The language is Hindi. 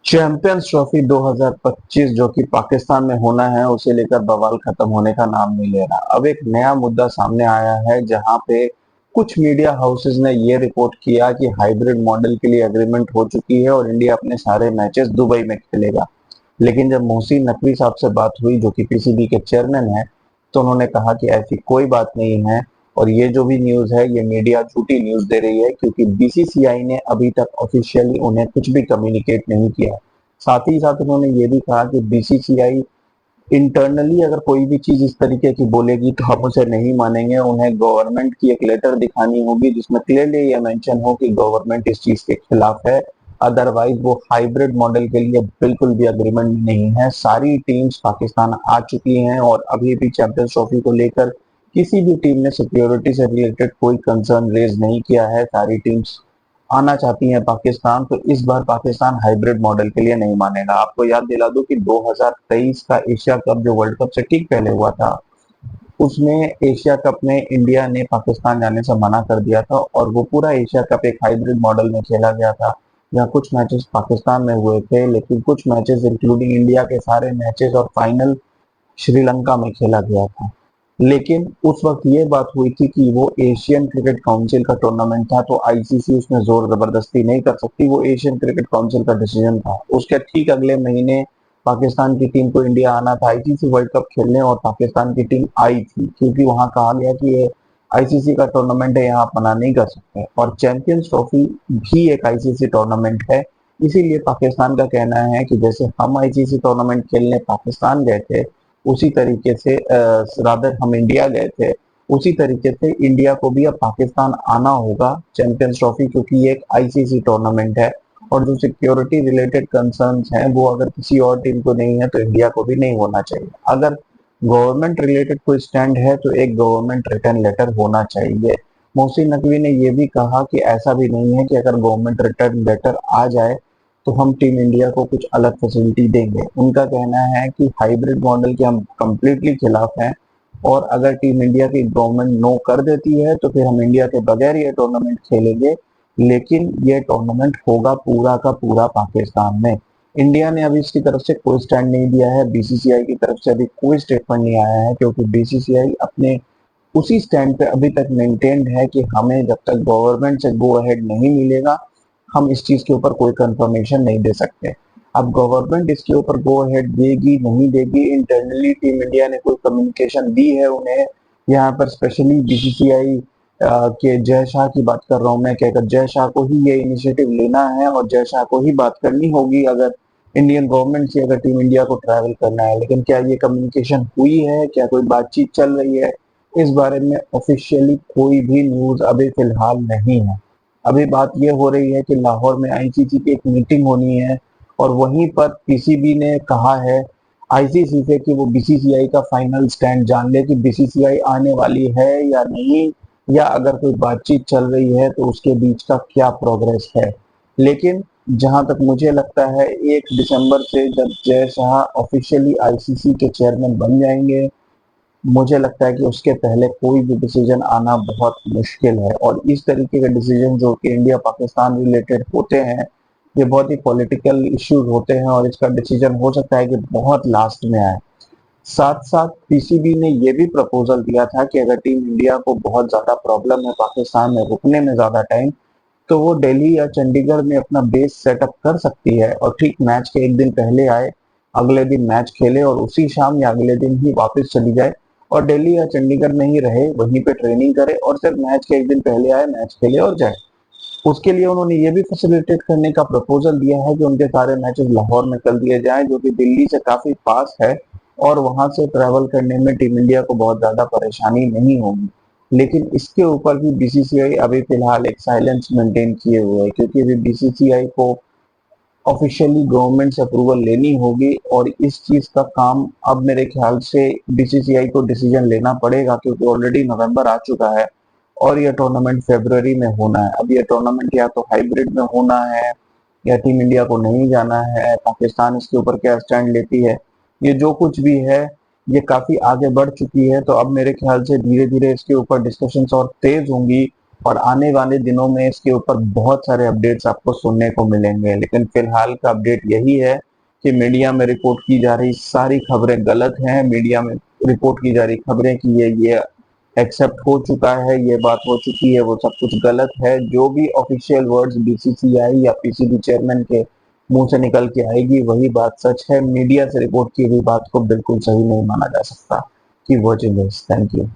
चैंपियंस ट्रॉफी 2025 जो कि पाकिस्तान में होना है, उसे लेकर बवाल खत्म होने का नाम नहीं ले रहा। अब एक नया मुद्दा सामने आया है जहां पे कुछ मीडिया हाउसेस ने ये रिपोर्ट किया कि हाइब्रिड मॉडल के लिए एग्रीमेंट हो चुकी है और इंडिया अपने सारे मैचेस दुबई में खेलेगा। लेकिन जब मोहसिन नकवी साहब से बात हुई, जो कि पीसीबी के चेयरमैन है, तो उन्होंने कहा कि ऐसी कोई बात नहीं है और ये जो भी न्यूज है ये मीडिया झूठी न्यूज दे रही है, क्योंकि बीसीसीआई ने अभी तक ऑफिशियली उन्हें कुछ भी कम्युनिकेट नहीं किया। साथ ही साथ उन्होंने ये भी कहा कि बीसीसीआई इंटरनली अगर कोई भी चीज इस तरीके की बोलेगी तो हम उसे नहीं मानेंगे। उन्हें गवर्नमेंट की एक लेटर दिखानी होगी जिसमें क्लियरली ये मेंशन हो कि गवर्नमेंट इस चीज के खिलाफ है। अदरवाइज वो हाइब्रिड मॉडल के लिए बिल्कुल भी अग्रीमेंट नहीं है। सारी टीम्स पाकिस्तान आ चुकी हैं और अभी भी चैंपियंस ट्रॉफी को लेकर किसी भी टीम ने सिक्योरिटी से रिलेटेड कोई कंसर्न रेज नहीं किया है। सारी टीम्स आना चाहती है पाकिस्तान, तो इस बार पाकिस्तान हाइब्रिड मॉडल के लिए नहीं मानेगा। आपको याद दिला दूं कि 2023 का एशिया कप जो वर्ल्ड कप से ठीक पहले हुआ था, उसमें एशिया कप में इंडिया ने पाकिस्तान जाने से मना कर दिया था और वो पूरा एशिया कप एक हाइब्रिड मॉडल में खेला गया था, जहाँ कुछ मैचेस पाकिस्तान में हुए थे लेकिन कुछ मैचेस इंक्लूडिंग इंडिया के सारे मैचेस और फाइनल श्रीलंका में खेला गया था। लेकिन उस वक्त ये बात हुई थी कि वो एशियन क्रिकेट काउंसिल का टूर्नामेंट था, तो आईसीसी उसमें जोर जबरदस्ती नहीं कर सकती। वो एशियन क्रिकेट काउंसिल का डिसीजन था। उसके ठीक अगले महीने पाकिस्तान की टीम को इंडिया आना था आईसीसी वर्ल्ड कप खेलने और पाकिस्तान की टीम आई थी, क्योंकि वहां कहा गया कि ये आईसीसी का टूर्नामेंट है, यहाँ आप मना नहीं कर सकते। और चैंपियंस ट्रॉफी भी एक आईसीसी टूर्नामेंट है। इसीलिए पाकिस्तान का कहना है कि जैसे हम आईसीसी टूर्नामेंट खेलने पाकिस्तान गए थे, उसी तरीके से रादर हम इंडिया गए थे, उसी तरीके से इंडिया को भी अब पाकिस्तान आना होगा चैंपियंस ट्रॉफी, क्योंकि ये एक आईसीसी टूर्नामेंट है। और जो सिक्योरिटी रिलेटेड कंसर्न्स हैं वो अगर किसी और टीम को नहीं है तो इंडिया को भी नहीं होना चाहिए। अगर गवर्नमेंट रिलेटेड कोई स्टैंड है तो एक गवर्नमेंट रिटर्न लेटर होना चाहिए। मोहसिन नकवी ने यह भी कहा कि ऐसा भी नहीं है कि अगर गवर्नमेंट रिटर्न लेटर आ जाए तो हम टीम इंडिया को कुछ अलग फैसिलिटी देंगे। उनका कहना है कि हाइब्रिड मॉडल के हम कंप्लीटली खिलाफ हैं और अगर टीम इंडिया की गवर्नमेंट नो कर देती है तो फिर हम इंडिया के बगैर ये टूर्नामेंट खेलेंगे। लेकिन ये टूर्नामेंट होगा पूरा का पूरा पाकिस्तान में। इंडिया ने अभी इसकी तरफ से कोई स्टैंड नहीं दिया है, बीसीसीआई की तरफ से अभी कोई स्टेटमेंट नहीं आया है, क्योंकि बीसीसीआई अपने उसी स्टैंड पे अभी तक मेंटेन्ड है कि हमें जब तक गवर्नमेंट से गो अहेड नहीं मिलेगा हम इस चीज के ऊपर कोई कंफर्मेशन नहीं दे सकते। अब गवर्नमेंट इसके ऊपर गो अहेड देगी नहीं देगी, इंटरनली टीम इंडिया ने कोई कम्युनिकेशन दी है उन्हें। यहाँ पर स्पेशली बीसीसीआई के जय शाह की बात कर रहा हूँ मैं, कि अगर जय शाह को ही ये इनिशिएटिव लेना है और जय शाह को ही बात करनी होगी अगर इंडियन गवर्नमेंट से, अगर टीम इंडिया को ट्रैवल करना है। लेकिन क्या ये कम्युनिकेशन हुई है, क्या कोई बातचीत चल रही है, इस बारे में ऑफिशियली कोई भी न्यूज अभी फिलहाल नहीं है। अभी बात ये हो रही है कि लाहौर में आईसीसी की एक मीटिंग होनी है और वहीं पर पीसीबी ने कहा है आईसीसी से कि वो बीसीसीआई का फाइनल स्टैंड जान ले कि बीसीसीआई आने वाली है या नहीं, या अगर कोई बातचीत चल रही है तो उसके बीच का क्या प्रोग्रेस है। लेकिन जहां तक मुझे लगता है 1 दिसंबर से जब जय शाह ऑफिशियली आईसीसी के चेयरमैन बन जाएंगे, मुझे लगता है कि उसके पहले कोई भी डिसीजन आना बहुत मुश्किल है। और इस तरीके के डिसीजन जो कि इंडिया पाकिस्तान रिलेटेड होते हैं, ये बहुत ही पॉलिटिकल इश्यूज होते हैं और इसका डिसीजन हो सकता है कि बहुत लास्ट में आए। साथ साथ पीसीबी ने ये भी प्रपोजल दिया था कि अगर टीम इंडिया को बहुत ज्यादा प्रॉब्लम है पाकिस्तान में रुकने में ज्यादा टाइम, तो वो दिल्ली या चंडीगढ़ में अपना बेस सेटअप कर सकती है और ठीक मैच के एक दिन पहले आए, अगले दिन मैच खेले और उसी शाम या अगले दिन ही वापस चली जाए और दिल्ली या चंडीगढ़ में ही रहे, वहीं पे ट्रेनिंग करे और सिर्फ मैच के एक दिन पहले आए, मैच खेले और जाए। उसके लिए उन्होंने ये भी फैसिलिटेट करने का प्रपोजल दिया है कि उनके सारे मैचेस लाहौर में कर दिए जाएं, जो कि दिल्ली से काफी पास है और वहां से ट्रैवल करने में टीम इंडिया को बहुत ज्यादा परेशानी नहीं होगी। लेकिन इसके ऊपर भी बीसीसीआई अभी फिलहाल एक साइलेंस मेंटेन किए हुए है, क्योंकि अभी बीसीसीआई को ऑफिशियली गवर्नमेंट से अप्रूवल लेनी होगी और इस चीज का काम अब मेरे ख्याल से बीसीसीआई को डिसीजन लेना पड़ेगा, क्योंकि ऑलरेडी नवंबर आ चुका है और यह टूर्नामेंट फरवरी में होना है। अब यह टूर्नामेंट या तो हाइब्रिड में होना है या टीम इंडिया को नहीं जाना है, पाकिस्तान इसके ऊपर क्या स्टैंड लेती है, ये जो कुछ भी है ये काफी आगे बढ़ चुकी है। तो अब मेरे ख्याल से धीरे धीरे इसके ऊपर डिस्कशंस और तेज होंगी और आने वाले दिनों में इसके ऊपर बहुत सारे अपडेट्स आपको सुनने को मिलेंगे। लेकिन फिलहाल का अपडेट यही है कि मीडिया में रिपोर्ट की जा रही सारी खबरें गलत हैं। मीडिया में रिपोर्ट की जा रही खबरें कि ये एक्सेप्ट हो चुका है, ये बात हो चुकी है, वो सब कुछ गलत है। जो भी ऑफिशियल वर्ड्स बीसीसीआई या पीसीबी चेयरमैन के मुंह से निकल के आएगी वही बात सच है। मीडिया से रिपोर्ट की हुई बात को बिल्कुल सही नहीं माना जा सकता। की वॉचिंग दिस। Thank you.